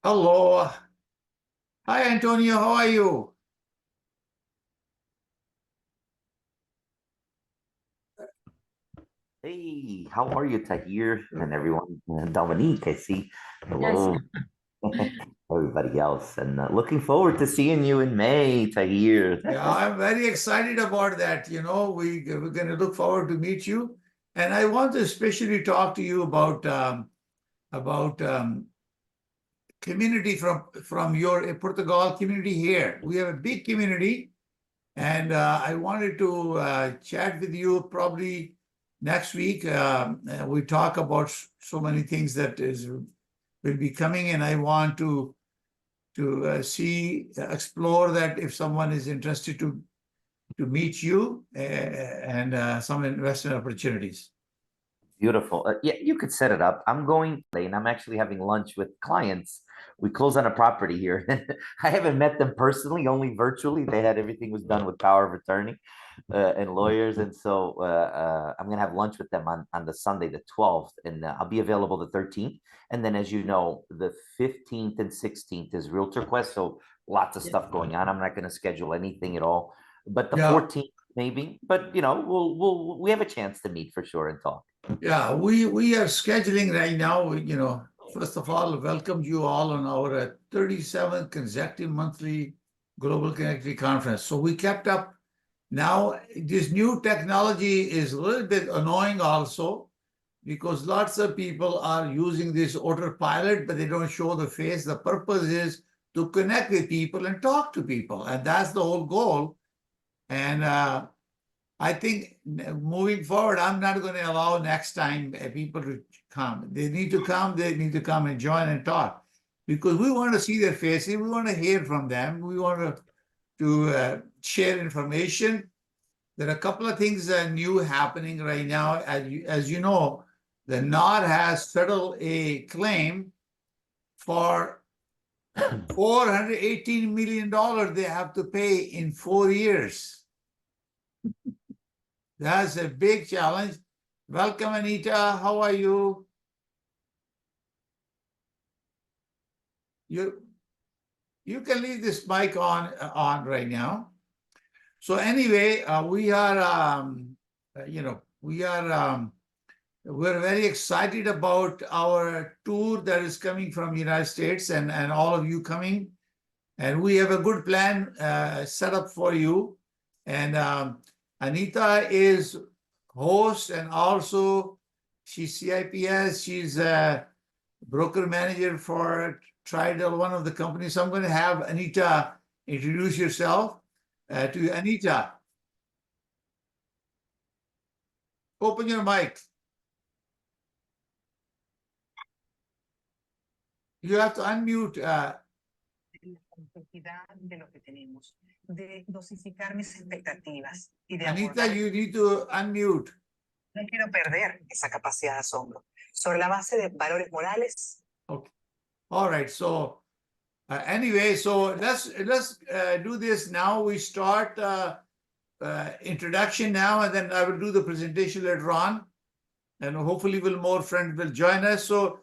Hello. Hi, Antonio. How are you? Hey, how are you, Tahir, and everyone? And Dominique, I see. Hello, everybody else, and looking forward to seeing you in May, Tahir. Yeah, I'm very excited about that. We're going to look forward to meet you. And I want to especially talk to you about community from your Portugal community here. We have a big community, and I wanted to chat with you probably next week. We talk about so many things that will be coming, and I want to explore that if someone is interested to meet you and some investment opportunities. Beautiful. Yeah, you could set it up. I'm going, and I'm actually having lunch with clients. We close on a property here. I haven't met them personally, only virtually. They had everything was done with power of attorney and lawyers, and so I'm gonna have lunch with them on the Sunday, the 12th, and I'll be available the 13th. And then, as you know, the 15th and 16th is Realtor Quest, so lots of stuff going on. I'm not gonna schedule anything at all, but the Yeah, 14th maybe. But we have a chance to meet for sure and talk. yeah, we are scheduling right now. First of all, welcome you all on our 37th consecutive monthly Global Connectivity Conference. So we kept up. Now, this new technology is a little bit annoying also because lots of people are using this autopilot, but they don't show the face. The purpose is to connect with people and talk to people, and that's the whole goal. And I think moving forward, I'm not going to allow next time people to come. They need to come. They need to come and join and talk because we want to see their faces. We want to hear from them. We want to share information. There are a couple of things that are new happening right now. As you know, the NOD has settled a claim for $418 million they have to pay in 4 years. That's a big challenge. Welcome, Anita. How are you? You can leave this mic on right now. So anyway, we are we're very excited about our tour that is coming from the United States and all of you coming. And we have a good plan set up for you. And Anita is host and also she's CIPS. She's a broker manager for Tridel, one of the companies. So I'm going to have Anita introduce yourself to Anita. Open your mic. You have to unmute. De dosificar mis expectativas y de Anita, you need to unmute. No quiero perder esa capacidad de asombro. Sobre la base de valores morales. Okay. All right. So anyway, so let's do this now. We start introduction now, and then I will do the presentation later on, and hopefully more friends will join us. So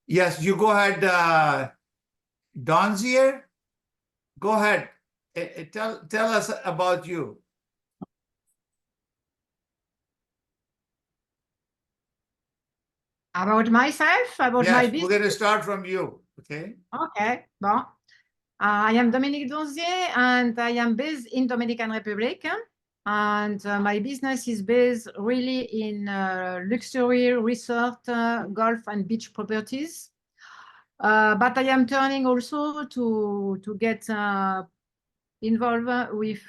yes, you go ahead, Donzier. Go ahead. Tell us about you. About myself, about yes, my business. We're going to start from you. Okay. Okay. Bon. I am Dominique Donzier, and I am based in Dominican Republic. And my business is based really in luxury resort, golf and beach properties. But I am turning also to get involved with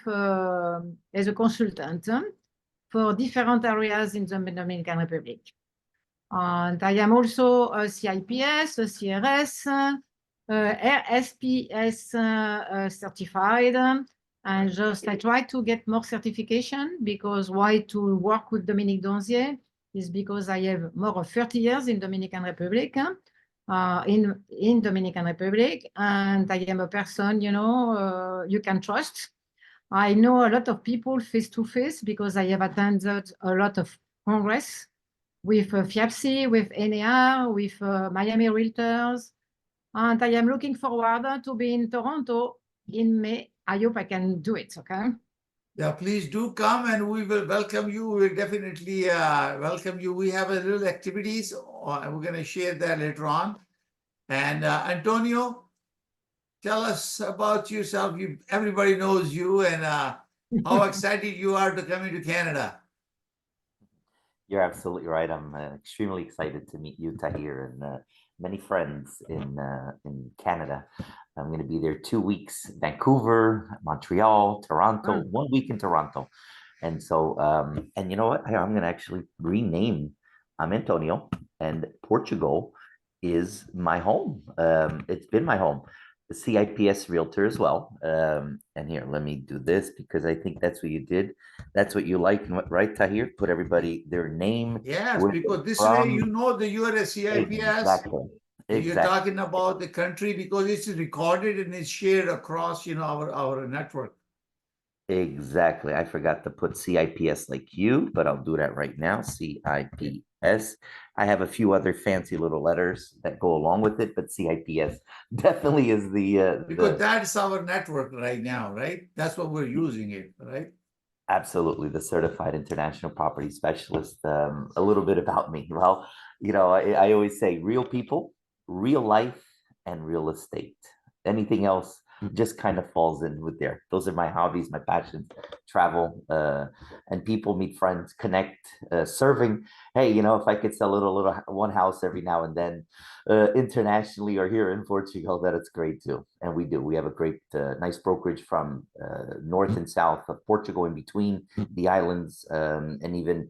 as a consultant for different areas in the Dominican Republic. And I am also a CIPS, a CRS, RSPS certified. And just I try to get more certification because why to work with Dominique Donzier is because I have more of 30 years in Dominican Republic, in Dominican Republic, and I am a person, you can trust. I know a lot of people face to face because I have attended a lot of congress with FIAPSI, with NAR, with Miami Realtors, And I am looking forward to be in Toronto in May. I hope I can do it, okay? Yeah, please do come and we will welcome you. We will definitely welcome you. We have a little activities. We're going to share that later on. And Antonio, tell us about yourself. Everybody knows you and how excited you are to come into Canada. You're absolutely right. I'm extremely excited to meet you, Tahir, and many friends in Canada. I'm going to be there 2 weeks, Vancouver, Montreal, Toronto, 1 week in Toronto. And so, and you know what? I'm going to actually rename. I'm Antonio, and Portugal is my home. It's been my home. The CIPS Realtor as well. And here, let me do this because I think that's what you did. That's what you like, right, Tahir? Put everybody their name. Yes, where because they're this way from. you know that you are a CIPS. Exactly. You're Exactly. talking about the country because it's recorded and it's shared across, our network. Exactly. I forgot to put CIPS like you, but I'll do that right now. CIPS. I have a few other fancy little letters that go along with it, but CIPS definitely is Because that's our network right now, right? That's what we're using it, right? absolutely the certified international property specialist. A little bit about me. Well, I always say real people, real life, and real estate. Anything else just kind of falls in with there. Those are my hobbies, my passions, travel, and people, meet friends, connect, serving. Hey, if I could sell a little one house every now and then, internationally or here in Portugal, that it's great too. And we do. We have a great, nice brokerage from north and south of Portugal, in between the islands, and even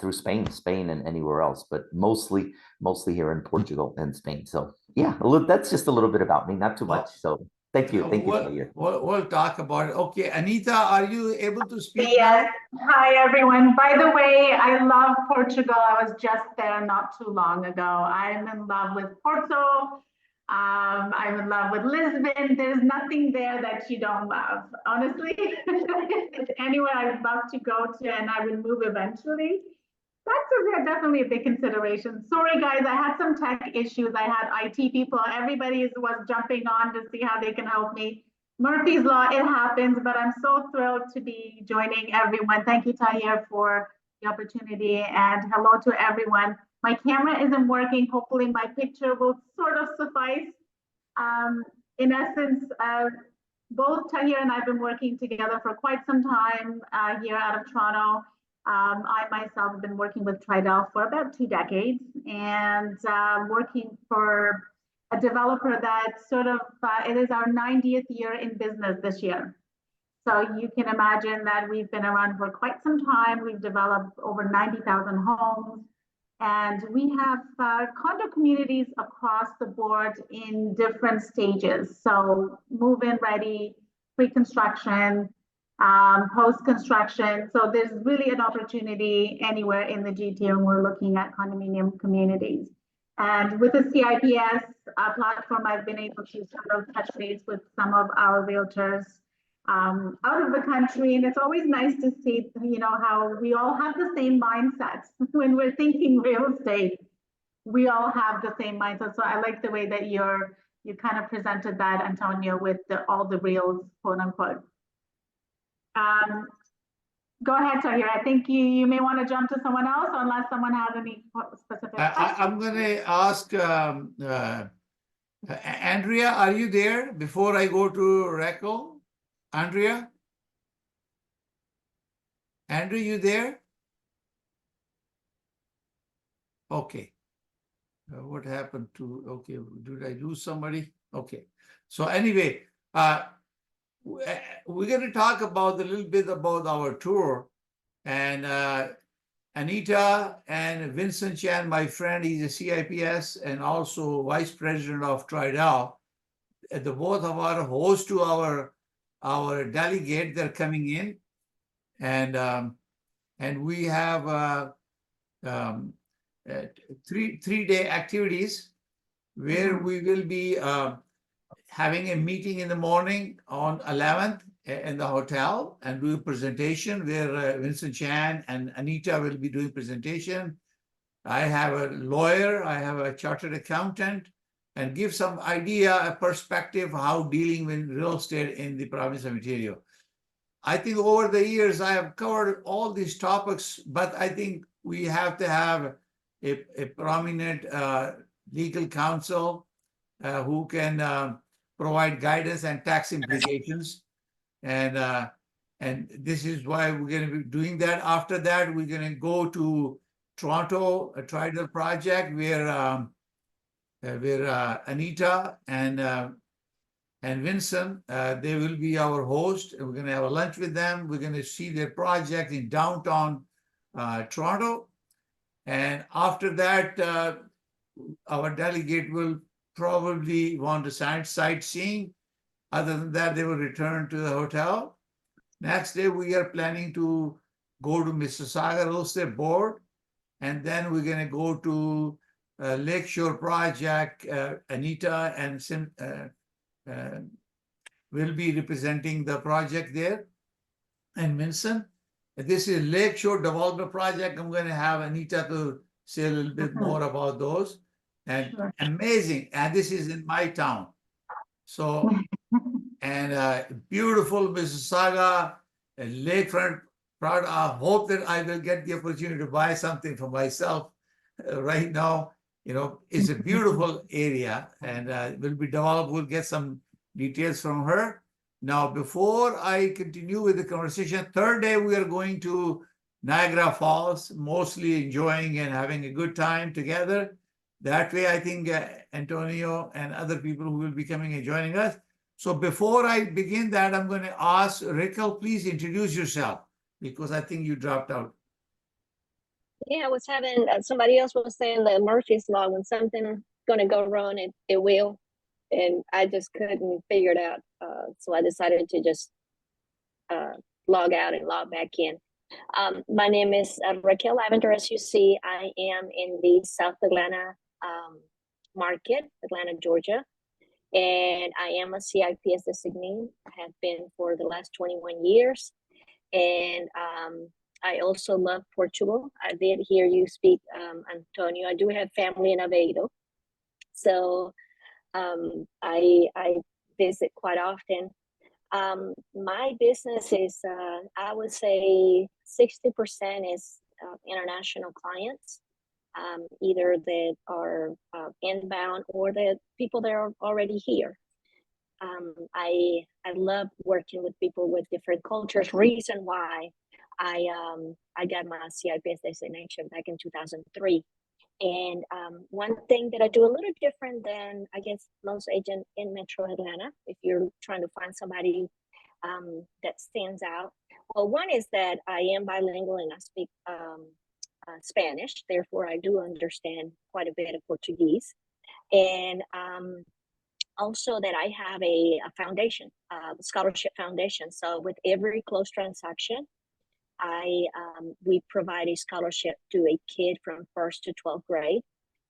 through Spain and anywhere else, but mostly here in Portugal and Spain. So yeah, that's just a little bit about me, not too much. So thank you, Tahir. We'll talk about it. Okay, Anita, are you able to speak Yes. now? Hi, everyone. By the way, I love Portugal. I was just there not too long ago. I'm in love with Porto. I'm in love with Lisbon. There's nothing there that you don't love. Honestly, it's anywhere I'd love to go to, and I will move eventually. That's definitely a big consideration. Sorry, guys, I had some tech issues. I had IT people. Everybody was jumping on to see how they can help me. Murphy's Law, it happens, but I'm so thrilled to be joining everyone. Thank you, Tahir, for the opportunity, and hello to everyone. My camera isn't working. Hopefully my picture will sort of suffice. In essence, both Tahir and I have been working together for quite some time here out of Toronto. I myself have been working with Tridel for about 2 decades, and working for a developer that sort of, it is our 90th year in business this year. So you can imagine that we've been around for quite some time. We've developed over 90,000 homes, and we have condo communities across the board in different stages. So move-in ready, pre-construction, post-construction. So there's really an opportunity anywhere in the GTA when we're looking at condominium communities. And with the CIPS platform, I've been able to sort of touch base with some of our realtors out of the country. And it's always nice to see, how we all have the same mindsets when we're thinking real estate. We all have the same mindset. So I like the way that you kind of presented that, Antonio, with all the reals, quote unquote. Go ahead, Tahir. I think you may want to jump to someone else, unless someone has any specific questions. I'm going to ask Andrea, are you there before I go to Raquel? Andrea? Andrea, you there? Okay. What happened to, okay, did I lose somebody? Okay. So anyway, we're going to talk about a little bit about our tour, and Anita and Vincent Chan, my friend, he's a CIPS and also vice president of Tridel. The both of our hosts to our delegate, they're coming in, and we have 3-day activities where we will be having a meeting in the morning on 11th in the hotel and do a presentation where Vincent Chan and Anita will be doing presentation. I have a lawyer, I have a chartered accountant, and give some idea, a perspective how dealing with real estate in the province of Ontario. I think over the years I have covered all these topics, but I think we have to have a prominent legal counsel who can provide guidance and tax implications. And this is why we're going to be doing that. After that, we're going to go to Toronto, a Tridal project where Anita and Vincent, they will be our host. We're going to have a lunch with them. We're going to see their project in downtown Toronto. And after that, our delegate will probably want to sightseeing. Other than that, they will return to the hotel. Next day, we are planning to go to Mississauga Real Estate Board. And then we're going to go to Lakeshore Project. Anita and will be representing the project there. And Vincent, this is Lakeshore Development Project. I'm going to have Anita to say a little bit more about those. And Sure. amazing. And this is in my town. So, and beautiful Mississauga, lakefront. Proud. I hope that I will get the opportunity to buy something for myself right now. You know, it's a beautiful area and will be developed. We'll get some details from her. Now, before I continue with the conversation, third day we are going to Niagara Falls, mostly enjoying and having a good time together. That way, I think Antonio and other people who will be coming and joining us. So before I begin that, I'm going to ask Raquel, please introduce yourself, because I think you dropped out. Yeah, I was having somebody else was saying the Murphy's Law, when something's going to go wrong, it will. And I just couldn't figure it out. So I decided to just log out and log back in. My name is Raquel Lavender. As you see, I am in the South Atlanta market, Atlanta, Georgia. And I am a CIPS designee. I have been for the last 21 years. And I also love Portugal. I did hear you speak, Antonio. I do have family in Aveiro. So I visit quite often. My business is, I would say 60% is international clients, either that are inbound or the people that are already here. I love working with people with different cultures. Reason why I got my CIPS designation back in 2003. And one thing that I do a little different than, I guess, most agents in Metro Atlanta, if you're trying to find somebody that stands out. Well, one is that I am bilingual and I speak Spanish. Therefore, I do understand quite a bit of Portuguese. And also that I have a foundation, scholarship foundation. So with every closed transaction, we provide a scholarship to a kid from 1st to 12th grade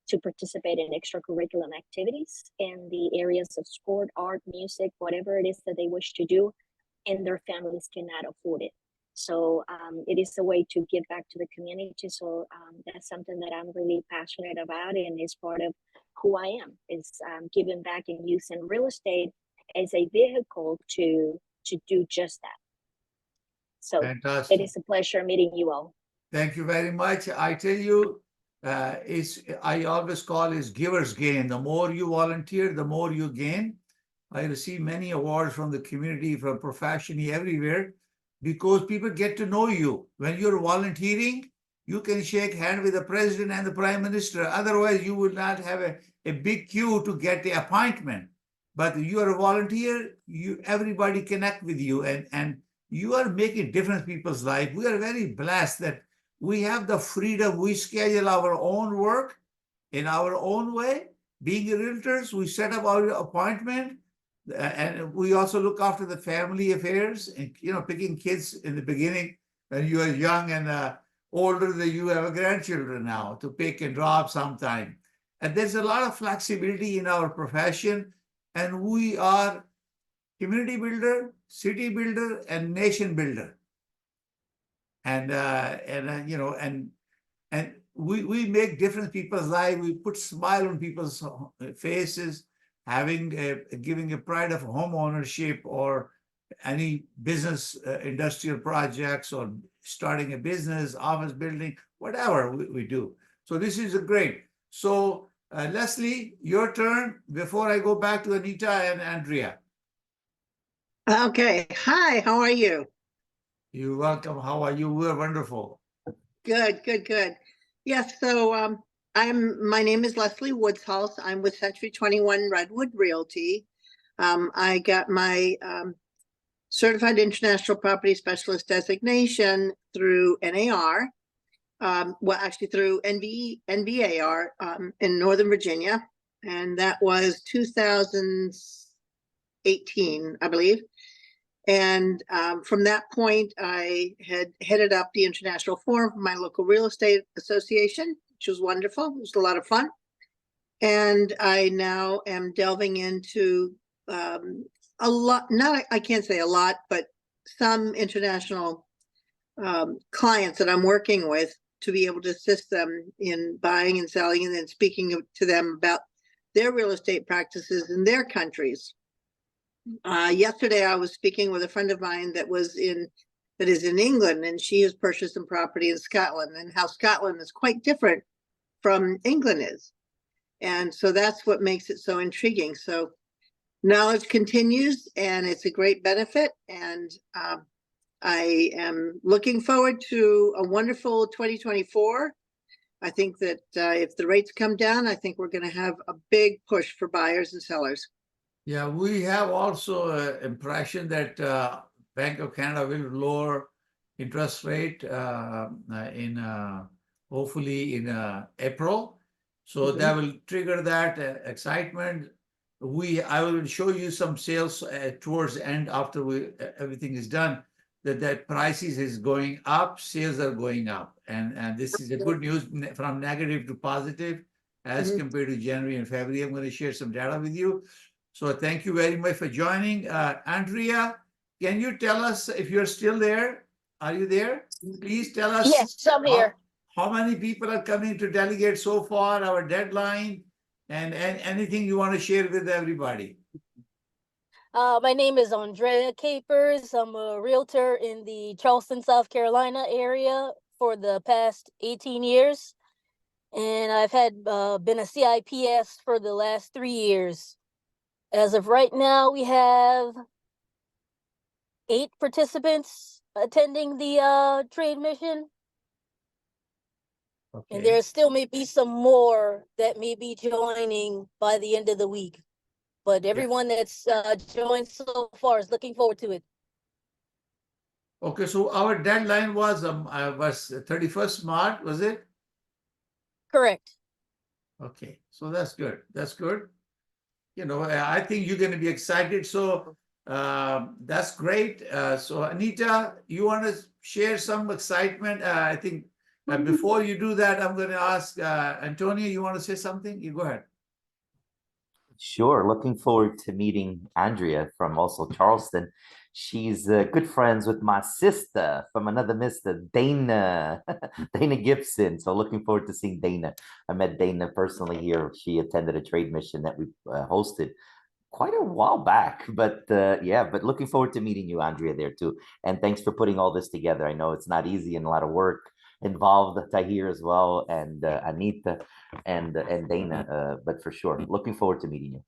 to participate in extracurricular activities in the areas of sport, art, music, whatever it is that they wish to do, and their families cannot afford it. So it is a way to give back to the community. So that's something that I'm really passionate about, and is part of who I am, is giving back and using real estate as a vehicle to do just that. So Fantastic. it is a pleasure meeting you all. Thank you very much. I tell you, I always call it giver's gain. The more you volunteer, the more you gain. I receive many awards from the community, from professionally everywhere, because people get to know you. When you're volunteering, you can shake hands with the president and the prime minister. Otherwise, you will not have a big queue to get the appointment. But you are a volunteer, everybody connect with you, and you are making difference in people's life. We are very blessed that we have the freedom. We schedule our own work in our own way. Being realtors, we set up our appointment, and we also look after the family affairs, and picking kids in the beginning when you are young, and older that you have grandchildren now to pick and drop sometime. And there's a lot of flexibility in our profession, and we are community builder, city builder, and nation builder. And we make different people's lives. We put smile on people's faces, giving a pride of home ownership or any business, industrial projects or starting a business, office building, whatever we do. So this is a great. So Leslie, your turn before I go back to Anita and Andrea. Okay. Hi, how are you? You're welcome. How are you? We're wonderful. Good, good, good. Yes, so my name is Leslie Woodshouse. I'm with Century 21 Redwood Realty. I got my Certified International Property Specialist designation through NAR, well, actually through NVAR in Northern Virginia, and that was 2018, I believe. And from that point, I had headed up the International Forum for my local real estate association, which was wonderful. It was a lot of fun. And I now am delving into a lot, I can't say a lot, but some international clients that I'm working with to be able to assist them in buying and selling and then speaking to them about their real estate practices in their countries. Yesterday, I was speaking with a friend of mine that is in England, and she has purchased some property in Scotland, and how Scotland is quite different from England is. And so that's what makes it so intriguing. So knowledge continues, and it's a great benefit. And I am looking forward to a wonderful 2024. I think that if the rates come down, I think we're going to have a big push for buyers and sellers. Yeah, we have also an impression that Bank of Canada will lower interest rate hopefully in April. So that will trigger that excitement. I will show you some sales towards the end after everything is done, that prices is going up, sales are going up. And this is a good news from negative to positive as compared to January and February. I'm going to share some data with you. So thank you very much for joining. Andrea, can you tell us if you're still there? Are you there? Please tell us. Yes, I'm here. How many people are coming to delegate so far, our deadline, and anything you want to share with everybody? My name is Andrea Capers. I'm a realtor in the Charleston, South Carolina area for the past 18 years. And I've been a CIPS for the last 3 years. As of right now, we have 8 participants attending the trade mission. Okay. And there still may be some more that may be joining by the end of the week. But everyone that's joined so far is looking forward to it. Okay, so our deadline was 31st March, was it? Correct. Okay, so that's good. That's good. You know, I think you're going to be excited. So that's great. So Anita, you want to share some excitement? I think before you do that, I'm going to ask Antonio, you want to say something? You go ahead. Sure. Looking forward to meeting Andrea from also Charleston. She's good friends with my sister from another mister, Dana, Dana Gibson. So looking forward to seeing Dana. I met Dana personally here. She attended a trade mission that we hosted quite a while back. But yeah, but looking forward to meeting you, Andrea, there too. And thanks for putting all this together. I know it's not easy and a lot of work involved, Tahir as well, and Anita and Dana, but for sure, looking forward to meeting you.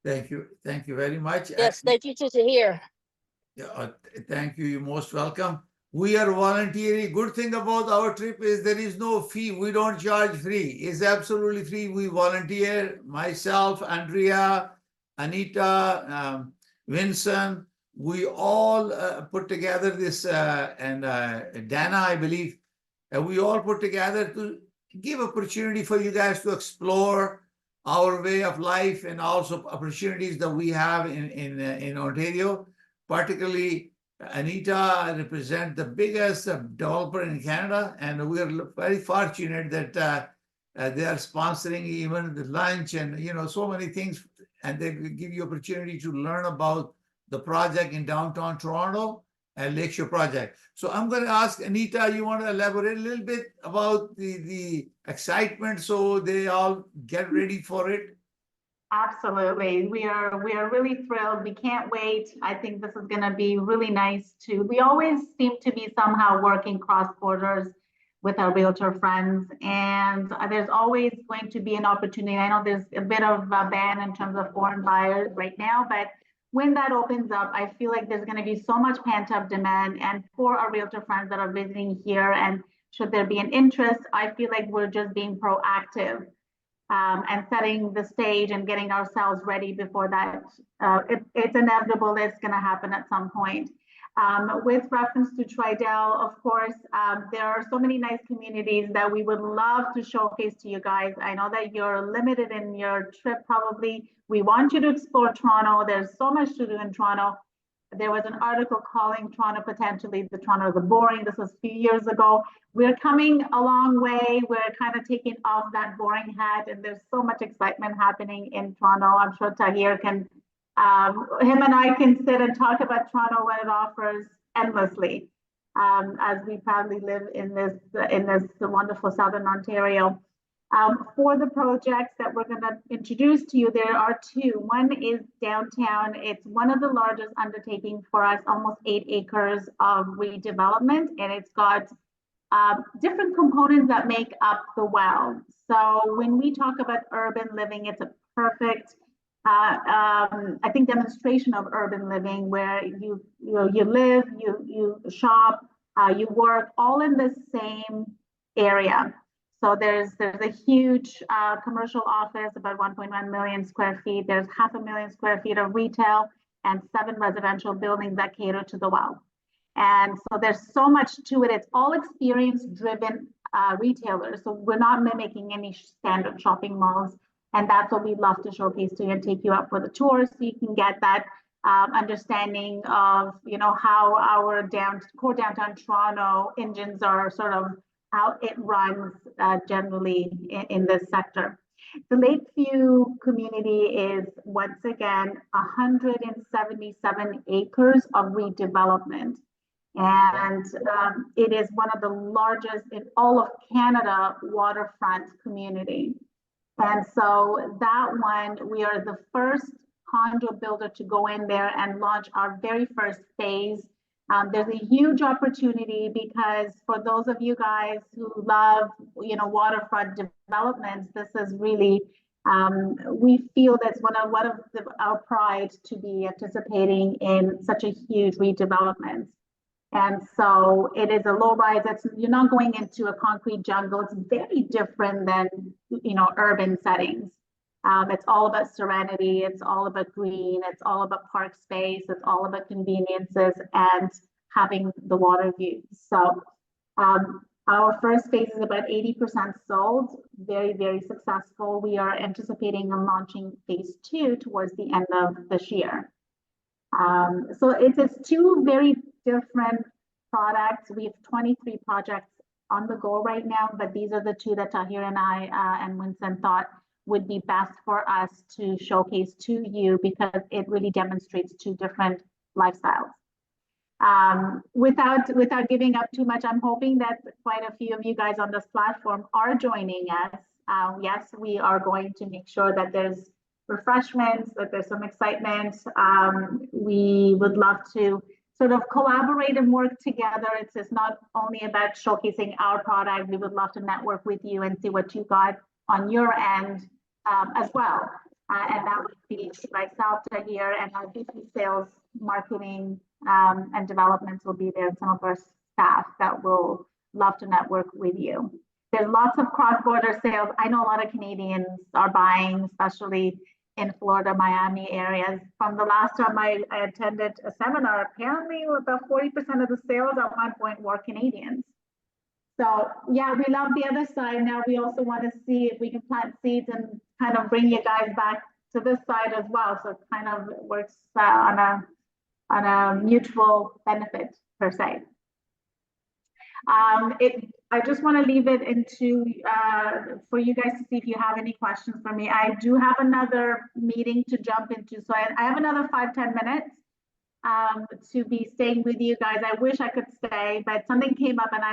Thank you. Thank you very much. Yes, thank you to hear. Thank you. You're most welcome. We are volunteering. Good thing about our trip is there is no fee. We don't charge free. It's absolutely free. We volunteer. Myself, Andrea, Anita, Vincent, we all put together this, and Dana, I believe, we all put together to give opportunity for you guys to explore our way of life and also opportunities that we have in Ontario. Particularly, Anita represents the biggest developer in Canada, and we are very fortunate that they are sponsoring even the lunch and so many things, and they will give you opportunity to learn about the project in downtown Toronto Lakeshore project. So I'm going to ask Anita, you want to elaborate a little bit about the excitement so they all get ready for it? Absolutely. We are really thrilled. We can't wait. I think this is going to be really nice too. We always seem to be somehow working cross borders with our realtor friends, and there's always going to be an opportunity. I know there's a bit of a ban in terms of foreign buyers right now, but when that opens up, I feel like there's going to be so much pent up demand. And for our realtor friends that are visiting here, and should there be an interest, I feel like we're just being proactive and setting the stage and getting ourselves ready before that. It's inevitable it's going to happen at some point. With reference to Tridel, of course, there are so many nice communities that we would love to showcase to you guys. I know that you're limited in your trip probably. We want you to explore Toronto. There's so much to do in Toronto. There was an article calling Toronto potentially the Toronto the boring. This was a few years ago. We're coming a long way. We're kind of taking off that boring hat, and there's so much excitement happening in Toronto. I'm sure Tahir can, him and I can sit and talk about Toronto when it offers endlessly, as we proudly live in this wonderful Southern Ontario. For the projects that we're going to introduce to you, there are two. One is downtown. It's one of the largest undertakings for us, almost 8 acres of redevelopment, and it's got different components that make up the well. So when we talk about urban living, it's a perfect, I think, demonstration of urban living where you live, you shop, you work, all in the same area. So there's a huge commercial office, about 1.1 million square feet. There's 500,000 square feet of retail and 7 residential buildings that cater to the well. And so there's so much to it. It's all experience-driven retailers. So we're not mimicking any standard shopping malls. And that's what we'd love to showcase to you and take you up for the tour so you can get that understanding of, how our core downtown Toronto engines are sort of how it runs generally in this sector. The Lakeview community is, once again, 177 acres of redevelopment. And it is one of the largest in all of Canada waterfront community. And so that one, we are the first condo builder to go in there and launch our very first phase. There's a huge opportunity because for those of you guys who love, waterfront developments, this is really, we feel that's one of our pride to be anticipating in such a huge redevelopment. And so it is a low rise. You're not going into a concrete jungle. It's very different than, urban settings. It's all about serenity. It's all about green. It's all about park space. It's all about conveniences and having the water views. So our first phase is about 80% sold, very, very successful. We are anticipating on launching phase 2 towards the end of this year. So it is 2 very different products. We have 23 projects on the go right now, but these are the 2 that Tahir and I and Winston thought would be best for us to showcase to you because it really demonstrates 2 different lifestyles. Without giving up too much, I'm hoping that quite a few of you guys on this platform are joining us. Yes, we are going to make sure that there's refreshments, that there's some excitement. We would love to sort of collaborate and work together. It's just not only about showcasing our product. We would love to network with you and see what you got on your end as well. And that would be myself here, and our VP sales, marketing, and developments will be there, and some of our staff that will love to network with you. There's lots of cross-border sales. I know a lot of Canadians are buying, especially in Florida, Miami areas. From the last time I attended a seminar, apparently about 40% of the sales at one point were Canadians. So yeah, we love the other side. Now we also want to see if we can plant seeds and kind of bring you guys back to this side as well. So it kind of works on a mutual benefit per se. I just want to leave it into for you guys to see if you have any questions for me. I do have another meeting to jump into, so I have another 5-10 minutes. to be staying with you guys. I wish I could stay, but something came up and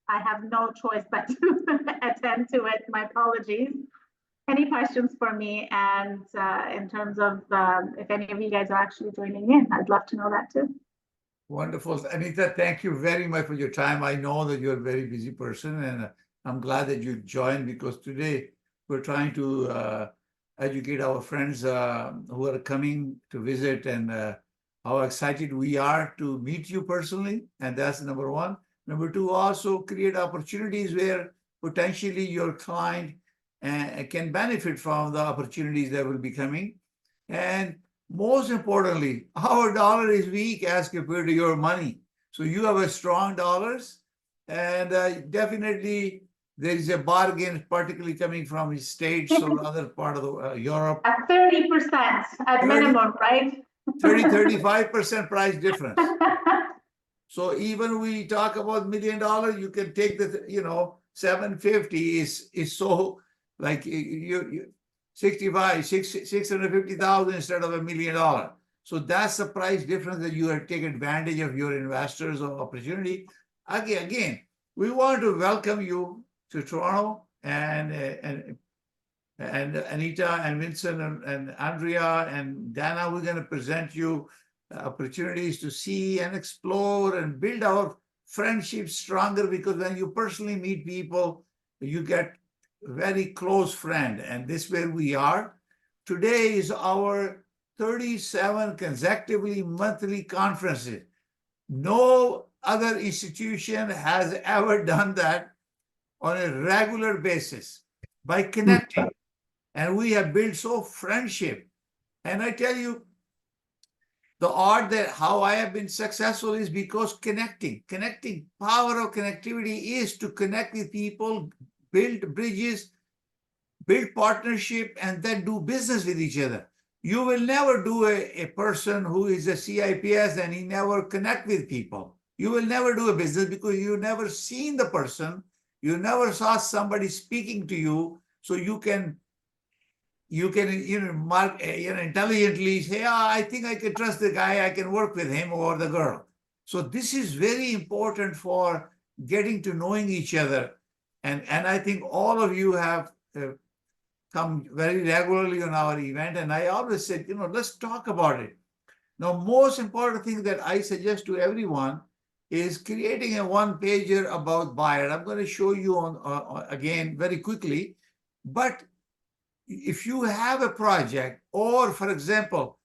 I have no choice but to attend to it. My apologies. Any questions for me? And in terms of if any of you guys are actually joining in, I'd love to know that too. Wonderful. Anita, thank you very much for your time. I know that you're a very busy person, and I'm glad that you joined, because today we're trying to educate our friends who are coming to visit, and how excited we are to meet you personally. And that's number one. Number two, also create opportunities where potentially your client can benefit from the opportunities that will be coming. And most importantly, our dollar is weak as compared to your money. So you have a strong dollars, and definitely there is a bargain, particularly coming from the States or other part of the, Europe. At 30% at 30, minimum, right? 35% price difference. So even we talk about $1 million, you can take the, 750 is so like you 650,000 instead of $1 million. So that's the price difference that you have taken advantage of your investors or opportunity. Again, we want to welcome you to Toronto, and Anita and Vincent and Andrea and Dana. We're going to present you opportunities to see and explore and build our friendship stronger, because when you personally meet people, you get very close friend, and this is where we are. Today is our 37 consecutively monthly conferences. No other institution has ever done that on a regular basis by connecting. And we have built so friendship. And I tell you, the art that how I have been successful is because connecting, power of connectivity is to connect with people, build bridges, build partnership, and then do business with each other. You will never do a person who is a CIPS and he never connect with people. You will never do a business because you never seen the person. You never saw somebody speaking to you, so you can intelligently say, I think I can trust the guy, I can work with him or the girl. So this is very important for getting to knowing each other. And I think all of you have come very regularly on our event. And I always said, let's talk about it. Now, most important thing that I suggest to everyone is creating a one-pager about buyer. I'm going to show you on again very quickly. But if you have a project, or for example,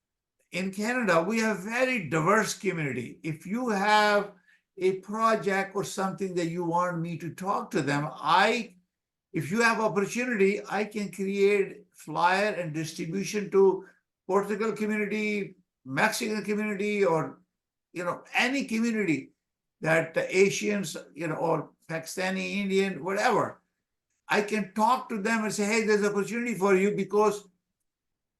in Canada, we have very diverse community. If you have a project or something that you want me to talk to them, if you have opportunity, I can create flyer and distribution to Portugal community, Mexican community, or any community that the Asians, or Pakistani, Indian, whatever. I can talk to them and say, hey, there's opportunity for you, because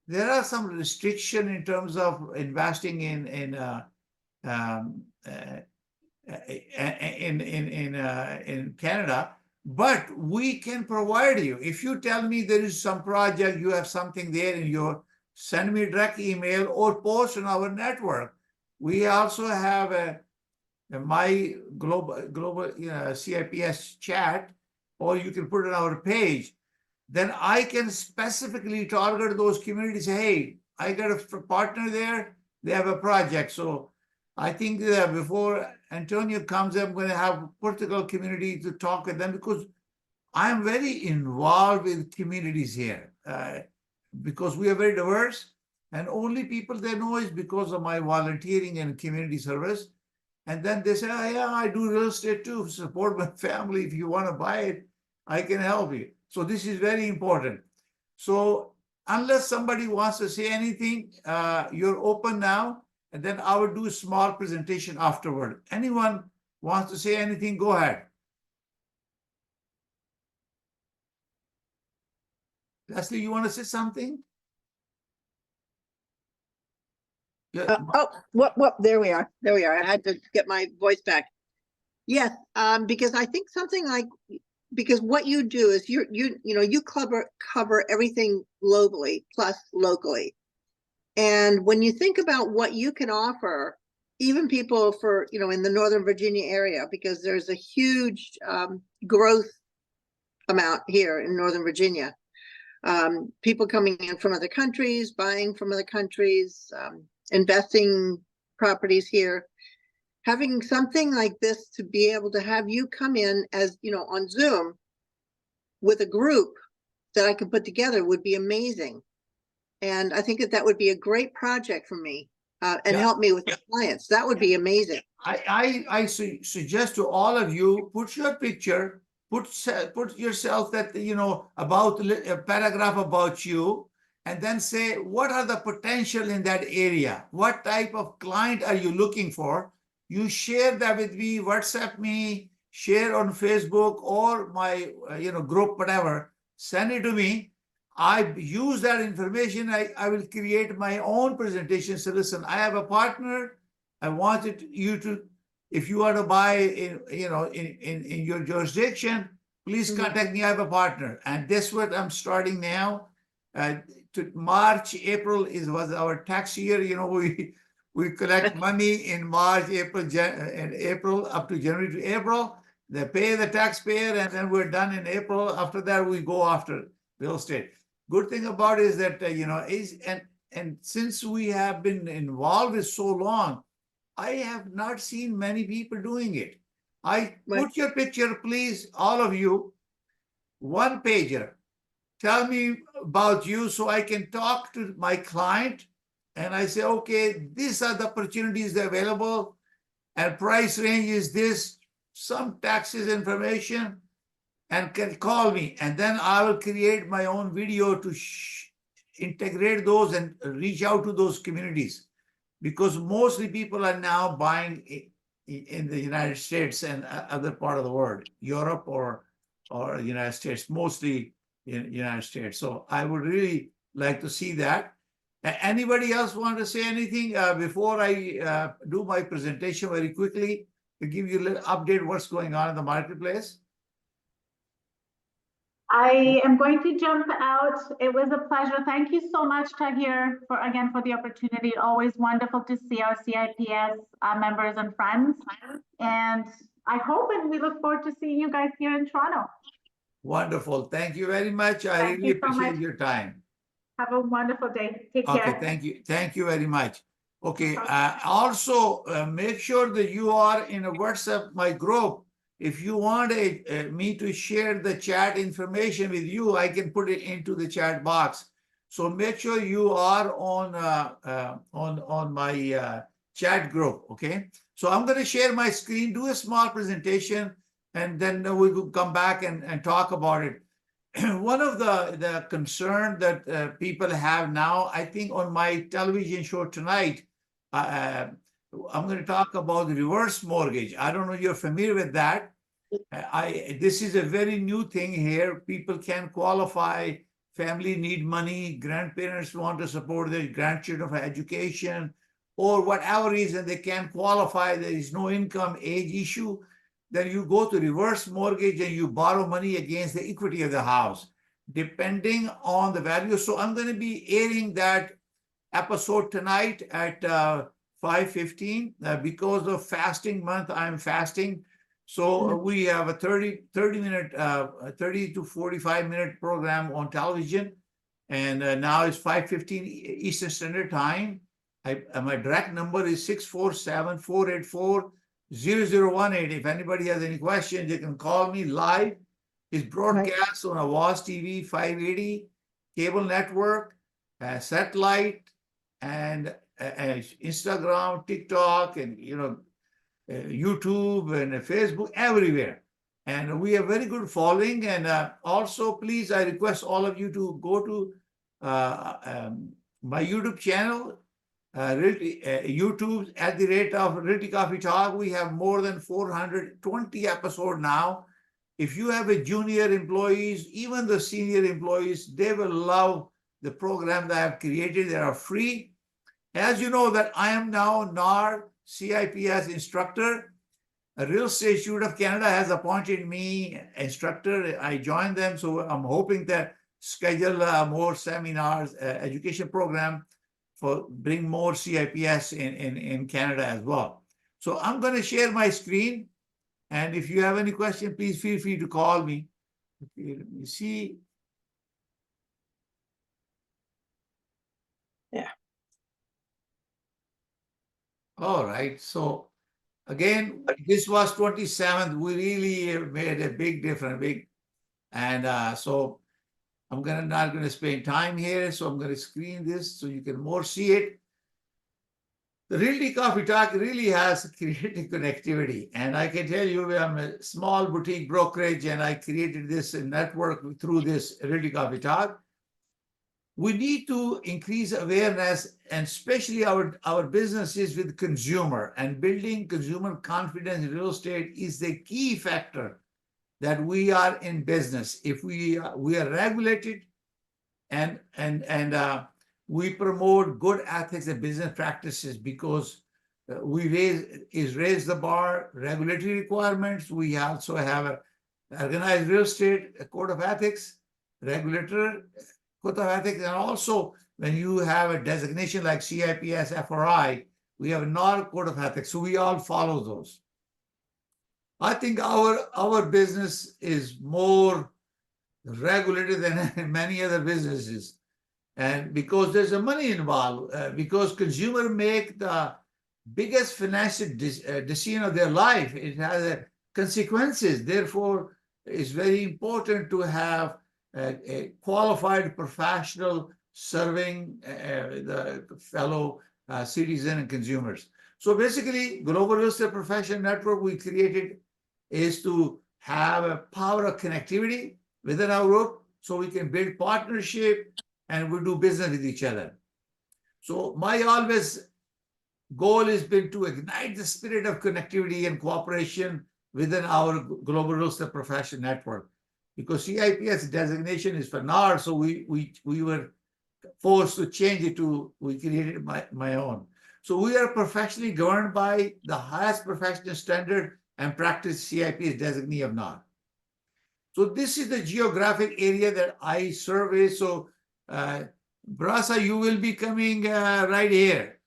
there are some restriction in terms of investing in Canada, but we can provide you. If you tell me there is some project, you have something there in your, send me a direct email or post on our network. We also have my global CIPS chat, or you can put it on our page. Then I can specifically target those communities. Hey, I got a partner there, they have a project. So I think that before Antonio comes, I'm going to have Portugal community to talk with them, because I'm very involved with communities here, because we are very diverse, and only people they know is because of my volunteering and community service. And then they say, oh, yeah, I do real estate too, support my family. If you want to buy it, I can help you. So this is very important. So unless somebody wants to say anything, you're open now, and then I will do a small presentation afterward. Anyone wants to say anything, go ahead. Leslie, you want to say something? Yeah. There we are. I had to get my voice back. Yes, because I think something like, because what you do is you cover everything globally plus locally. And when you think about what you can offer even people for, in the Northern Virginia area, because there's a huge growth amount here in Northern Virginia. People coming in from other countries, buying from other countries, investing properties here. Having something like this to be able to have you come in as, on Zoom with a group that I could put together would be amazing. And I think that would be a great project for me and Yeah. help me with the clients. That would be amazing. I suggest to all of you, put your picture, put yourself that, about a paragraph about you, and then say, what are the potential in that area? What type of client are you looking for? You share that with me, WhatsApp me, share on Facebook or my, group, whatever, send it to me. I use that information. I will create my own presentation. So listen, I have a partner. I wanted you to, if you want to buy in your jurisdiction, please contact me. I have a partner. And this what I'm starting now. To March, April was our tax year. We collect money in March, April up to January to April. They pay the taxpayer, and then we're done in April. After that, we go after real estate. Good thing about it is that and since we have been involved with so long, I have not seen many people doing it. Put your picture, please, all of you, one pager. Tell me about you so I can talk to my client and I say, okay, these are the opportunities that are available and price range is this, some taxes information, and can call me. And then I will create my own video to integrate those and reach out to those communities. Because mostly people are now buying in the United States and other part of the world, Europe or United States, mostly in United States. So I would really like to see that. Anybody else want to say anything before I do my presentation very quickly to give you a little update what's going on in the marketplace? I am going to jump out. It was a pleasure. Thank you so much, Tahir, for the opportunity. Always wonderful to see our CIPS members and friends. And I hope and we look forward to seeing you guys here in Toronto. Wonderful. Thank you very much. I Thank really you so appreciate much. your time. Have a wonderful day. Take care. Okay, thank you. Thank you very much. Okay, also make sure that you are in a WhatsApp, my group. If you want me to share the chat information with you, I can put it into the chat box. So make sure you are on my chat group, okay? So I'm going to share my screen, do a small presentation, and then we will come back and talk about it. One of the concern that people have now, I think on my television show tonight, I'm going to talk about the reverse mortgage. I don't know if you're familiar with that. This is a very new thing here. People can qualify, family need money, grandparents want to support their grandchildren for education, or whatever reason they can't qualify, there is no income, age issue. Then you go to reverse mortgage and you borrow money against the equity of the house, depending on the value. So I'm going to be airing that episode tonight at 5:15 because of fasting month. I'm fasting. So we have a 30 to 45 minute program on television. And now it's 5:15 Eastern Standard Time. My direct number is 647-484-0018. If anybody has any questions, they can call me live. It's broadcast on Avaz TV 580, cable network, satellite, and Instagram, TikTok, and YouTube and Facebook, everywhere. And we have very good following. And also, please, I request all of you to go to my YouTube channel, YouTube at the rate of Realty Coffee Talk. We have more than 420 episodes now. If you have a junior employees, even the senior employees, they will love the program that I have created. They are free. As you know that I am now NAR CIPS instructor. A Real Estate Institute of Canada has appointed me instructor. I joined them. So I'm hoping that schedule more seminars, education program for bring more CIPS in Canada as well. So I'm going to share my screen. And if you have any question, please feel free to call me. Okay, let me see. Yeah. All right. So again, this was 27th. We really made a big difference. So I'm not going to spend time here. So I'm going to screen this so you can more see it. The Realty Coffee Talk really has created connectivity. And I can tell you, I'm a small boutique brokerage and I created this network through this Realty Coffee Talk. We need to increase awareness, and especially our businesses with consumer, and building consumer confidence in real estate is the key factor that we are in business. If we are regulated and we promote good ethics and business practices, because we raise the bar, regulatory requirements. We also have a organized real estate code of ethics, regulator code of ethics, and also when you have a designation like CIPS FRI, we have a NAR code of ethics. So we all follow those. I think our business is more regulated than many other businesses. And because there's a money involved, because consumer make the biggest financial decision of their life, it has consequences. Therefore, it's very important to have a qualified professional serving the fellow citizen and consumers. So basically, Global Real Estate Professional Network we created is to have a power of connectivity within our group so we can build partnership and we do business with each other. So my always goal has been to ignite the spirit of connectivity and cooperation within our Global Real Estate Professional Network. Because CIPS designation is for NAR, so we were forced to change it to, we created my own. So we are professionally governed by the highest professional standard and practice CIPS designee of NAR. So this is the geographic area that I survey. So Brasa, you will be coming right here.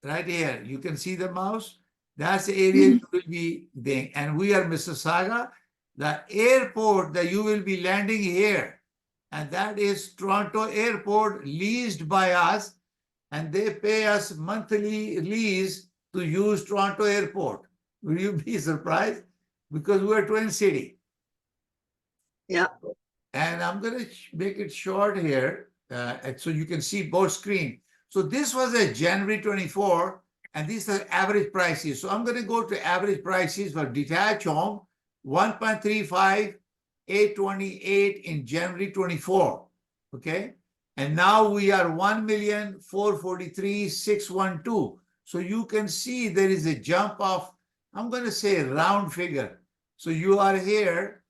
Right here. You can see the mouse. That's the area you will be there. And we are Mississauga. The airport that you will be landing here, and that is Toronto Airport, leased by us, and they pay us monthly lease to use Toronto Airport. Will you be surprised? Because we're Twin City. Yeah. And I'm going to make it short here so you can see both screens. So this was a January 24, and these are average prices. So I'm going to go to average prices for detached home, 1.35, 828 in January 24. Okay. And now we are 1,443,612. So you can see there is a jump of, I'm going to say round figure. So you are here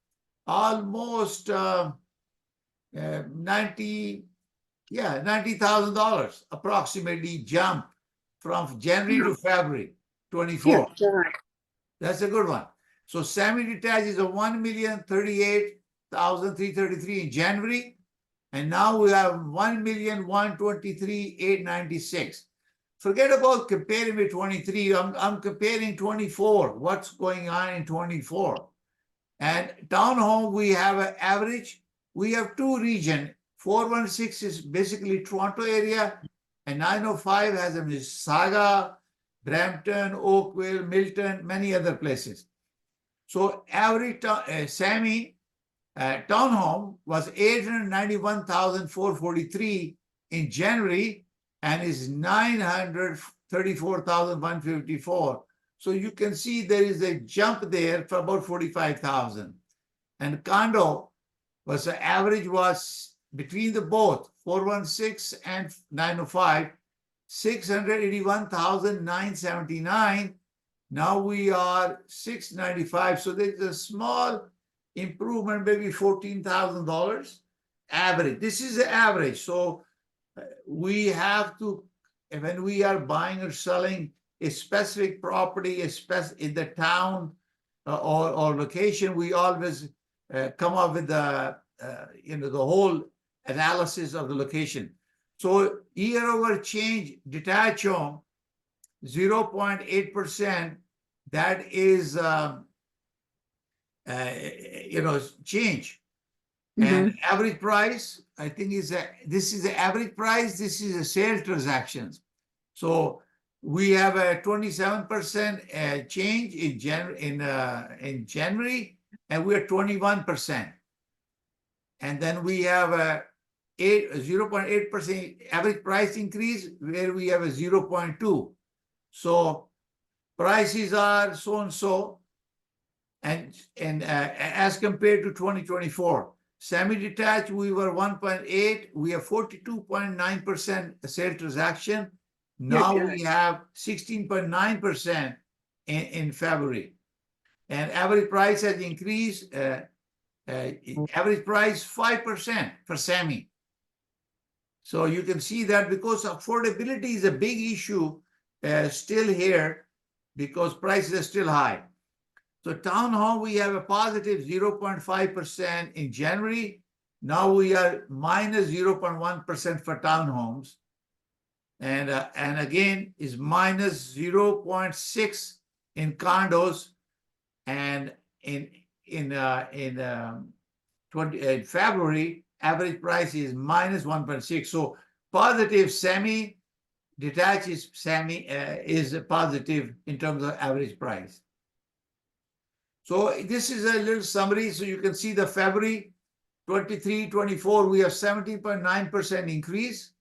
almost $90,000 approximately jump from January to February 24. That's a good one. So semi-detached is a 1,038,333 in January, and now we have 1,123,896. Forget about comparing with 23. I'm comparing 24. What's going on in 24? And townhome, we have an average. We have two regions. 416 is basically Toronto area, and 905 has a Mississauga, Brampton, Oakville, Milton, many other places. So average Sammy townhome was 891,443 in January and is 934,154. So you can see there is a jump there for about 45,000. And condo was the average was between the both 416 and 905, 681,979. Now we are 695. So there's a small improvement, maybe $14,000 average. This is the average. So we have to, when we are buying or selling a specific property, in the town or location, we always come up with the the whole analysis of the location. So year over change, detached home, 0.8%, that is, change. And average price, I think this is the average price, this is a sale transactions. So we have a 27% change in January, and we're 21%. And then we have a 0.8% average price increase, where we have a 0.2. So prices are so and so, and as compared to 2024. Semi-detached, we were 1.8, we have 42.9% sale transaction. Now we have 16.9% in February. And average price has increased, average price 5% for semi. So you can see that because affordability is a big issue still here, because prices are still high. So townhome, we have a positive 0.5% in January. Now we are minus 0.1% for townhomes. And again, is minus 0.6 in condos. And in February, average price is minus 1.6. So positive semi, detached is is positive in terms of average price. So this is a little summary. So you can see the February 23-24, we have 17.9% increase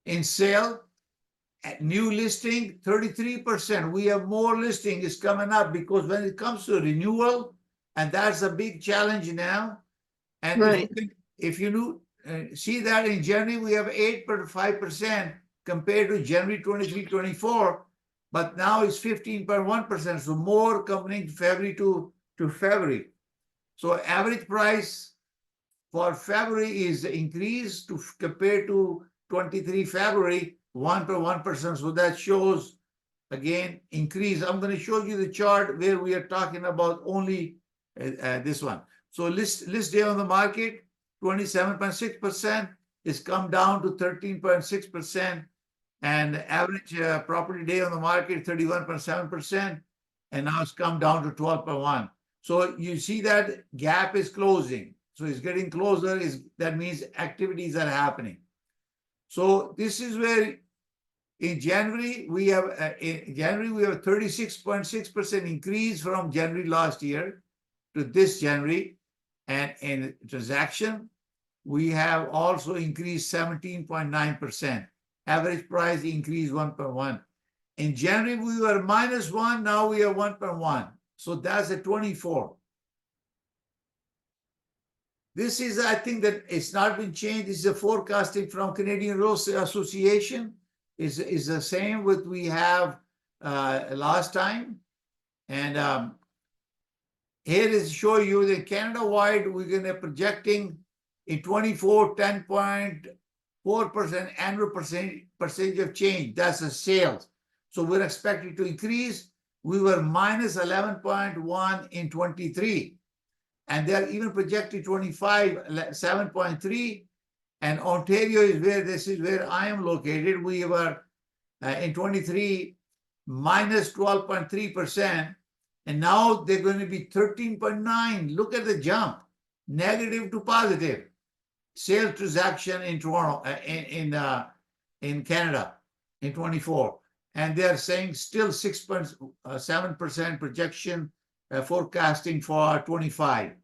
in sale. At new listing, 33%. We have more listing is coming up, because when it comes to renewal, and that's a big challenge now. And if you see that in January, we have 8.5% compared to January 23-24, but now it's 15.1%. So more coming February to February. So average price for February is increased to compared to 23 February, 1.1%. So that shows again increase. I'm going to show you the chart where we are talking about only this one. So list day on the market, 27.6% is come down to 13.6%, and average property day on the market 31.7%, and now it's come down to 12.1. So you see that gap is closing. So it's getting closer. That means activities are happening. So this is where in January we have a 36.6% increase from January last year to this January, and in transaction we have also increased 17.9%. Average price increased 1.1. In January we were -1. Now we are 1.1. So that's a 24. This is, I think that it's not been changed. This is a forecasting from Canadian Real Estate Association. Is the same with we have last time. And here is show you that Canada-wide, we're going to projecting in 24, 10.4% annual percentage of change. That's the sales. So we're expecting to increase. We were -11.1 in 23. And they're even projecting 25, 7.3. And Ontario is where, this is where I am located. We were in 23, -12.3%. And now they're going to be 13.9. Look at the jump, negative to positive. Sales transaction in Toronto, in Canada in 24. And they're saying still 6.7% projection forecasting for 25.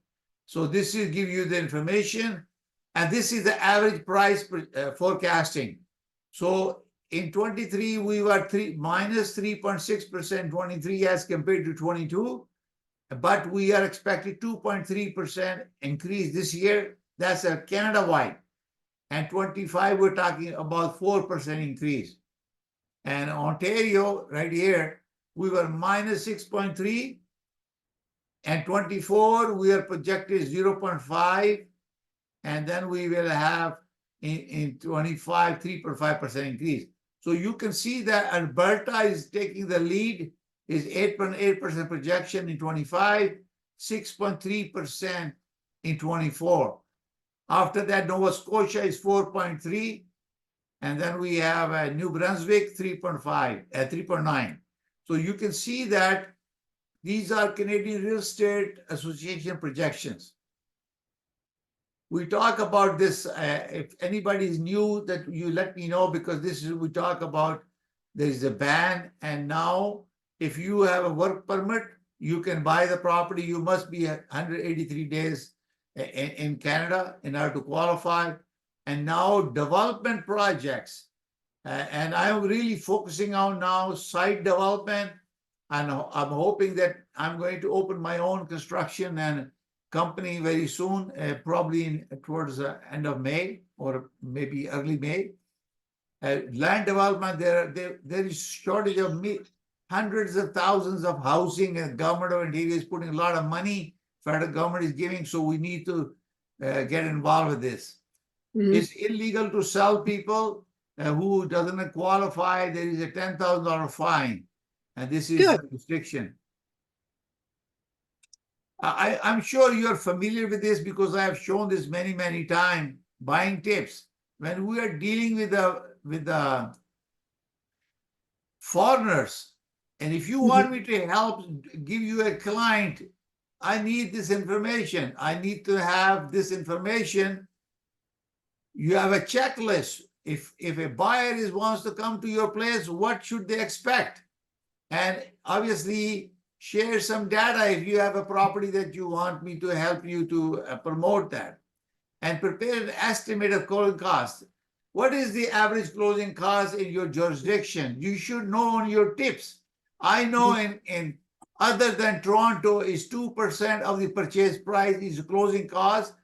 So this is give you the information. And this is the average price forecasting. So in 23, we were -3.6% 23 as compared to 22. But we are expecting 2.3% increase this year. That's a Canada-wide. And 25, we're talking about 4% increase. And Ontario, right here, we were -6.3. And 24, we are projected 0.5. And then we will have in 25, 3.5% increase. So you can see that Alberta is taking the lead, is 8.8% projection in 25, 6.3% in 24. After that, Nova Scotia is 4.3. And then we have New Brunswick, 3.9. So you can see that These are Canadian Real Estate Association projections. We talk about this, if anybody is new, that you let me know, because this is, we talk about, there is a ban, and now if you have a work permit, you can buy the property. You must be 183 days in Canada in order to qualify. And now development projects, and I'm really focusing on now site development, and I'm hoping that I'm going to open my own construction and company very soon, probably towards the end of May or maybe early May. Land development, there is shortage of hundreds of thousands of housing, and government of Ontario is putting a lot of money, federal government is giving, so we need to get involved with this. Mhm. It's illegal to sell people who doesn't qualify. There is a $10,000 fine, and this is Good. the restriction. I'm sure you're familiar with this because I have shown this many, many times. Buying tips. When we are dealing with the foreigners, and if you want me to help give you a client, I need this information. I need to have this information. You have a checklist. If a buyer wants to come to your place, what should they expect? And obviously, share some data if you have a property that you want me to help you to promote that. And prepare an estimate of closing costs. What is the average closing cost in your jurisdiction? You should know on your tips. I know in other than Toronto is 2% of the purchase price is closing cost.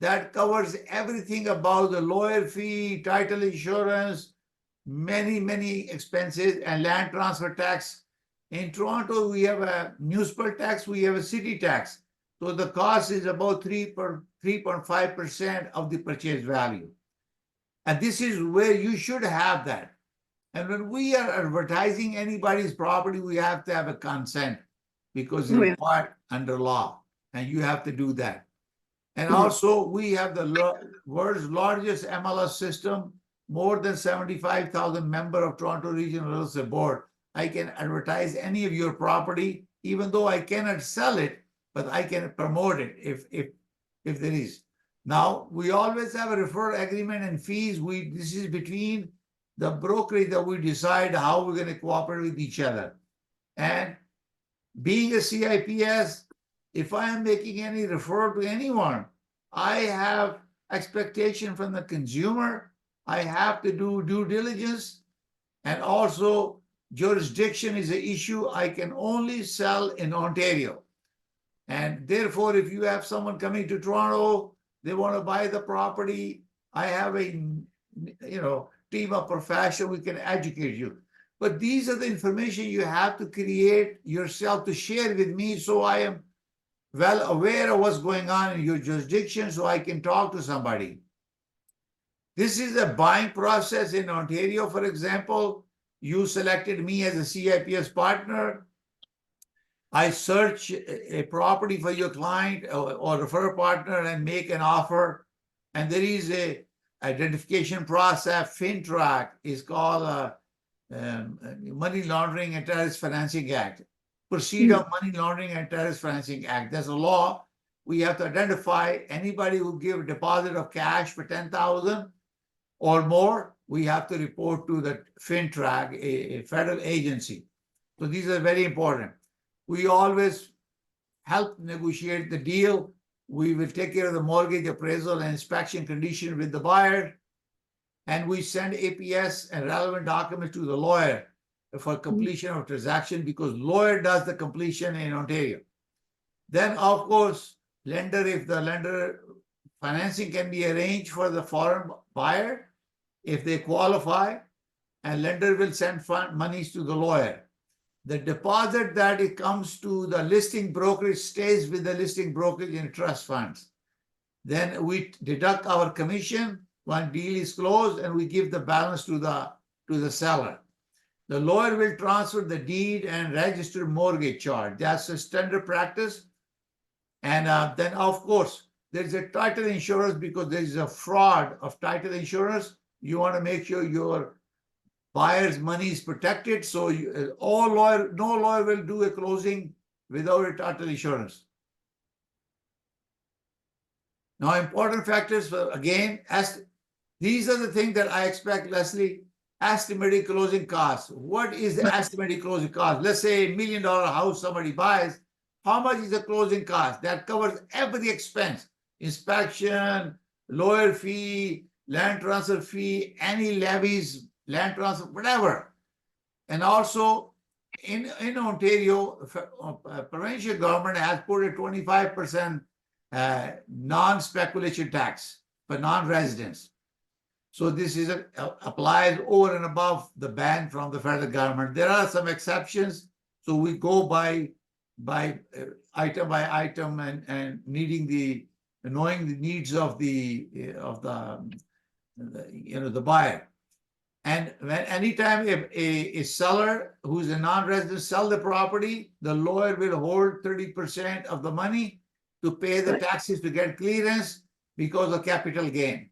That covers everything about the lawyer fee, title insurance, many, many expenses, and land transfer tax. In Toronto, we have a municipal tax, we have a city tax. So the cost is about 3.5% of the purchase value. And this is where you should have that. And when we are advertising anybody's property, we have to have a consent because it's Oh, yeah. required under law, and you have to do that. And Mhm. also, we have the world's largest MLS system, more than 75,000 member of Toronto Regional Real Estate Board. I can advertise any of your property, even though I cannot sell it, but I can promote it if there is. Now, we always have a referral agreement and fees. This is between the brokerage that we decide how we're going to cooperate with each other. And being a CIPS, if I am making any referral to anyone, I have expectation from the consumer. I have to do due diligence, and also jurisdiction is an issue. I can only sell in Ontario. And therefore, if you have someone coming to Toronto, they want to buy the property, I have a team of professionals, we can educate you. But these are the information you have to create yourself to share with me, so I am well aware of what's going on in your jurisdiction, so I can talk to somebody. This is a buying process in Ontario, for example. You selected me as a CIPS partner. I search a property for your client or refer a partner and make an offer. And there is a identification process. FinTrack is called Money Laundering and Terrorist Financing Act. Proceed of Money Laundering and Terrorist Financing Act. There's a law. We have to identify anybody who give a deposit of cash for $10,000 or more. We have to report to the FinTrack, a federal agency. So these are very important. We always help negotiate the deal. We will take care of the mortgage appraisal and inspection condition with the buyer. And we send APS and relevant documents to the lawyer for completion of transaction, because lawyer does the completion in Ontario. Then, of course, lender, if the lender financing can be arranged for the foreign buyer, if they qualify, and lender will send monies to the lawyer. The deposit that it comes to the listing brokerage stays with the listing brokerage in trust funds. Then we deduct our commission when deal is closed, and we give the balance to the seller. The lawyer will transfer the deed and register mortgage charge. That's a standard practice. And then, of course, there's a title insurance, because there is a fraud of title insurance. You want to make sure your buyer's money is protected. So no lawyer will do a closing without a title insurance. Now, important factors for, again, as these are the things that I expect, Leslie. Estimated closing costs. What is the estimated closing cost? Let's say $1 million house somebody buys. How much is the closing cost? That covers every expense: inspection, lawyer fee, land transfer fee, any levies, land transfer, whatever. And also, in Ontario, provincial government has put a 25% non-speculation tax for non-residents. So this is applies over and above the ban from the federal government. There are some exceptions. So we go by item by item and knowing the needs of the buyer. And when anytime a seller who's a non-resident sell the property, the lawyer will hold 30% of the money to pay the taxes to get clearance because of capital gain.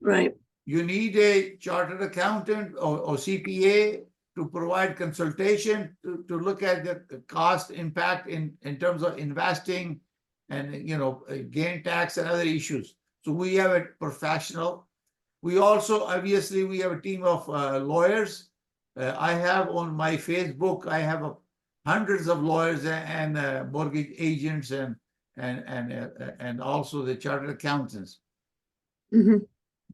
Right. You need a chartered accountant or CPA to provide consultation to look at the cost impact in terms of investing and gain tax and other issues. So we have a professional. We also, obviously, we have a team of lawyers. I have on my Facebook, I have hundreds of lawyers and mortgage agents and also the chartered accountants. Mm-hmm.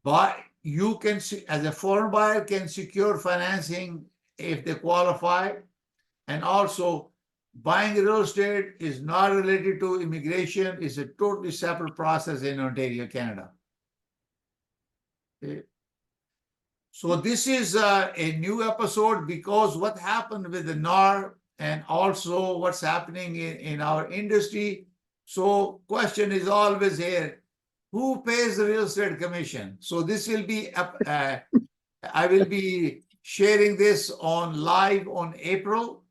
But you can, as a foreign buyer, can secure financing if they qualify. And also, buying real estate is not related to immigration. It's a totally separate process in Ontario, Canada. Okay. So this is a new episode because what happened with the NAR and also what's happening in our industry. So question is always here. Who pays the real estate commission? So this will be, I will be sharing this live on April.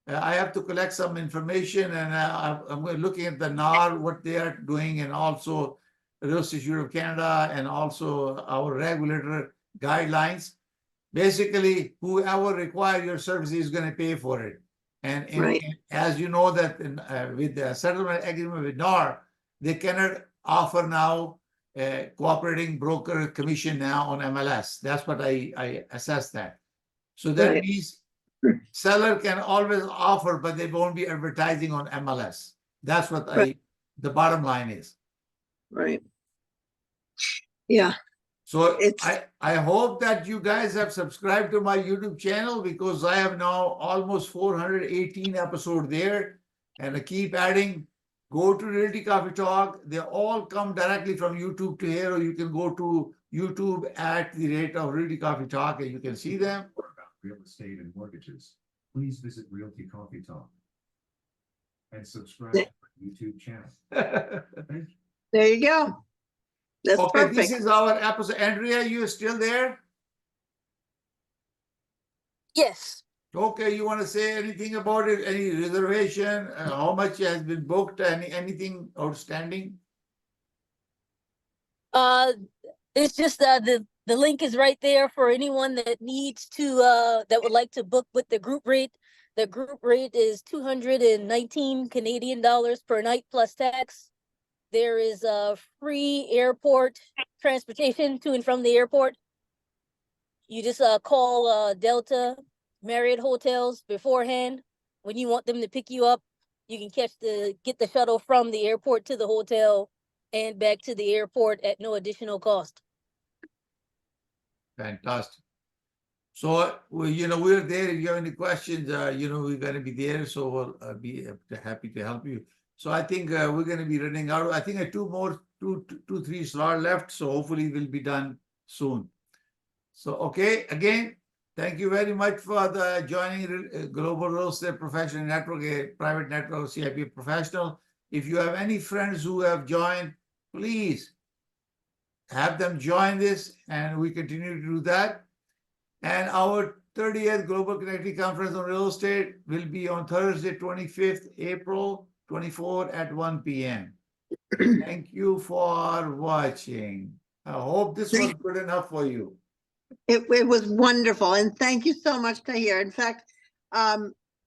I have to collect some information and I'm looking at the NAR, what they are doing, and also the Real Estate Institute of Canada and also our regulator guidelines. Basically, whoever requires your services is going to pay for it. And as you know that with the settlement agreement with NAR, they cannot offer now cooperating broker commission now on MLS. That's what I assess that. So that means seller can always offer, but they won't be advertising on MLS. That's what the bottom line is. Right. Yeah. So I hope that you guys have subscribed to my YouTube channel because I have now almost 418 episodes there, and I keep adding. Go to Realty Coffee Talk. They all come directly from YouTube to here, or you can go to YouTube at the rate of Realty Coffee Talk and you can see them. About real estate and mortgages, please visit Realty Coffee Talk and subscribe to our YouTube channel. Thank you. There you go. That's Okay, perfect. this is our episode. Andrea, you still there? Yes. Okay, you want to say anything about it? Any reservation? How much has been booked? Anything outstanding? It's just the link is right there for anyone that needs to that would like to book with the group rate. The group rate is 219 Canadian dollars per night plus tax. There is a free airport transportation to and from the airport. You just call Delta Marriott hotels beforehand. When you want them to pick you up, you can get the shuttle from the airport to the hotel and back to the airport at no additional cost. Fantastic. So, we're there. If you have any questions, we're going to be there. So we'll be happy to help you. So I think we're going to be running out. I think three slots left. So hopefully we'll be done soon. So, okay, again, thank you very much for joining Global Real Estate Professional Network, a private network CIP professional. If you have any friends who have joined, please have them join this, and we continue to do that. And our 30th Global Connectivity Conference on Real Estate will be on Thursday, 25th April 24 at 1 p.m. Thank you for watching. I hope this was good enough for you. It was wonderful. And thank you so much, Tahir. In fact,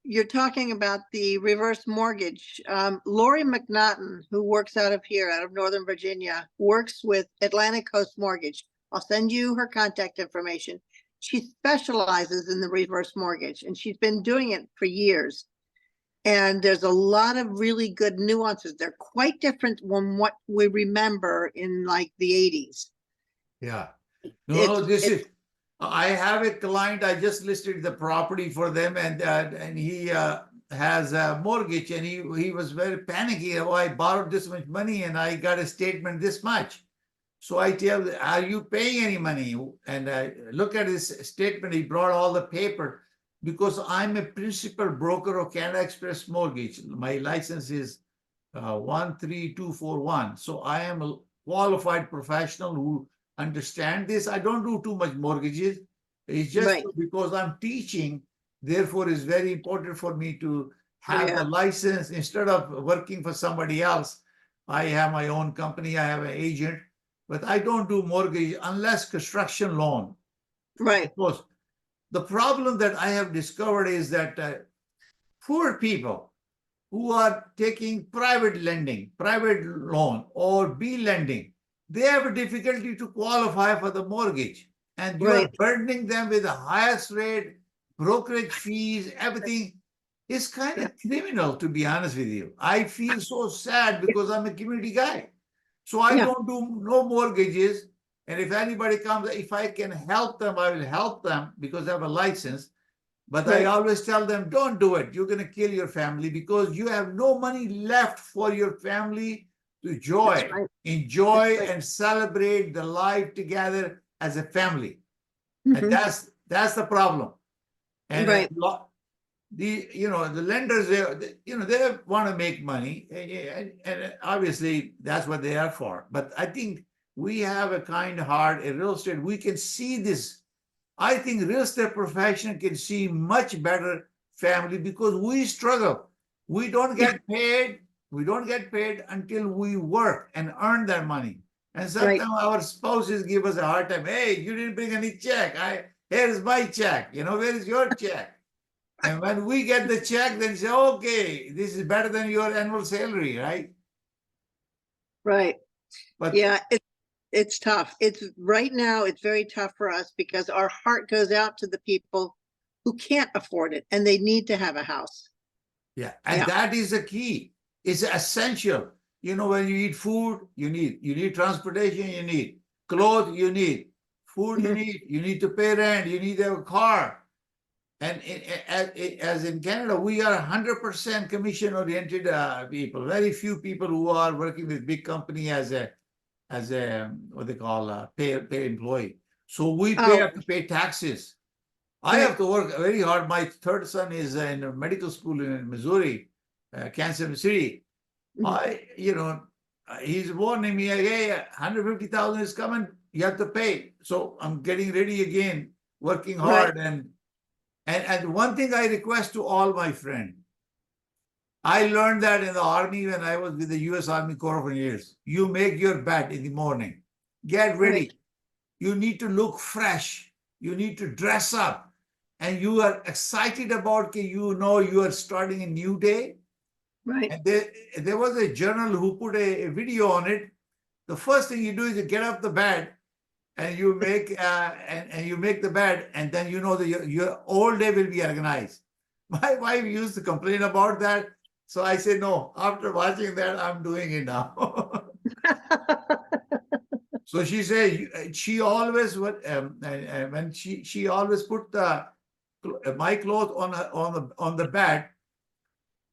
you're talking about the reverse mortgage. Lori McNaughton, who works out of here, out of Northern Virginia, works with Atlantic Coast Mortgage. I'll send you her contact information. She specializes in the reverse mortgage, and she's been doing it for years. And there's a lot of really good nuances. They're quite different from what we remember in like the 80s. Yeah. No, It's- I have a client, I just listed the property for them, and he has a mortgage, and he was very panicky. Oh, I borrowed this much money and I got a statement this much. So I tell him, are you paying any money? And I look at his statement. He brought all the paper because I'm a principal broker of Canada Express Mortgage. My license is 13241. So I am a qualified professional who understand this. I don't do too much mortgages. It's just Right. because I'm teaching. Therefore, it's very important for me to have Yeah. the license instead of working for somebody else. I have my own company. I have an agent, but I don't do mortgage unless construction loan. Right. Because the problem that I have discovered is that poor people who are taking private lending, private loan, or B lending, they have a difficulty to qualify for the mortgage. And you are Right. burdening them with the highest rate, brokerage fees, everything. It's kind of criminal, to be honest with you. I feel so sad because I'm a community guy. So I Yeah. don't do no mortgages. And if anybody comes, if I can help them, I will help them because I have a license. But I Right. always tell them, don't do it. You're going to kill your family because you have no money left for your family to That's right. enjoy That's right. and celebrate the life together as a family. Mhm. And that's the problem. And Right. the lenders, they want to make money, and obviously that's what they are for. But I think we have a kind heart in real estate. We can see this. I think real estate profession can see much better family because we struggle. We don't get paid. We don't get paid until we work and earn that money. And sometimes our spouses give us a hard time. Hey, you didn't bring any check. Here's my check. Where is your check? And when we get the check, then say, okay, this is better than your annual salary, right? Right. But Yeah, it's tough. It's right now, it's very tough for us because our heart goes out to the people who can't afford it and they need to have a house. yeah, and that is the key. It's essential. When you eat food, you need transportation, you need clothes, you need food, you need to pay rent, you need a car. And as in Canada, we are 100% commission-oriented people. Very few people who are working with big company as a what they call pay employee. So we have to pay taxes. I have to work very hard. My third son is in a medical school in Missouri, Kansas City. He's warning me, hey, 150,000 is coming. You have to pay. So I'm getting ready again, working hard. Right. And one thing I request to all my friends, I learned that in the Army when I was with the U.S. Army Corps of Engineers. You make your bed in the morning. Get ready. Right. You need to look fresh. You need to dress up. And you are excited about you are starting a new day. Right. And there was a journal who put a video on it. The first thing you do is you get up the bed and you make and you make the bed, and then that your whole day will be organized. My wife used to complain about that, so I said no. After watching that, I'm doing it now. So she said she always would when she always put my clothes on the bed,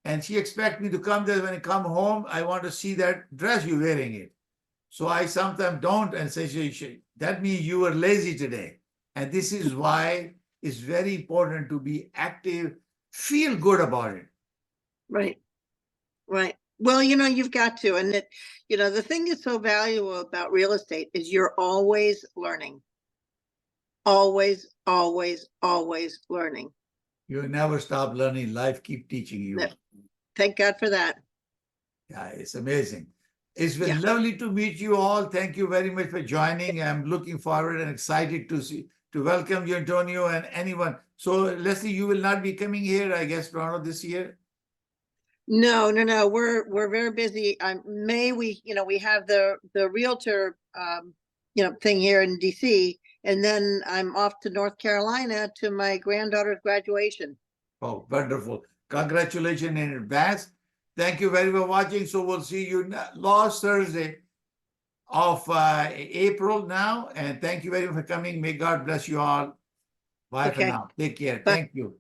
and she expect me to come there when I come home. I want to see that dress you wearing it. So I sometimes don't and say, that means you were lazy today. And this is why it's very important to be active, feel good about it. Right. Right. Well, you've got to. And the thing that's so valuable about real estate is you're always learning. Always, always, always learning. You never stop learning. Life keep teaching you. No. Thank God for that. Yeah, it's amazing. It's been lovely to meet you all. Thank you very much for joining. I'm looking forward and excited to to welcome you, Antonio, and anyone. So Leslie, you will not be coming here, I guess, Toronto this year? No, we're very busy. May we have the Realtor thing here in DC, and then I'm off to North Carolina to my granddaughter's graduation. Oh, wonderful. Congratulations in advance. Thank you very much for watching. So we'll see you last Thursday of April now. And thank you very much for coming. May God bless you all. Bye for Okay. now. Take care. Bye. Thank you.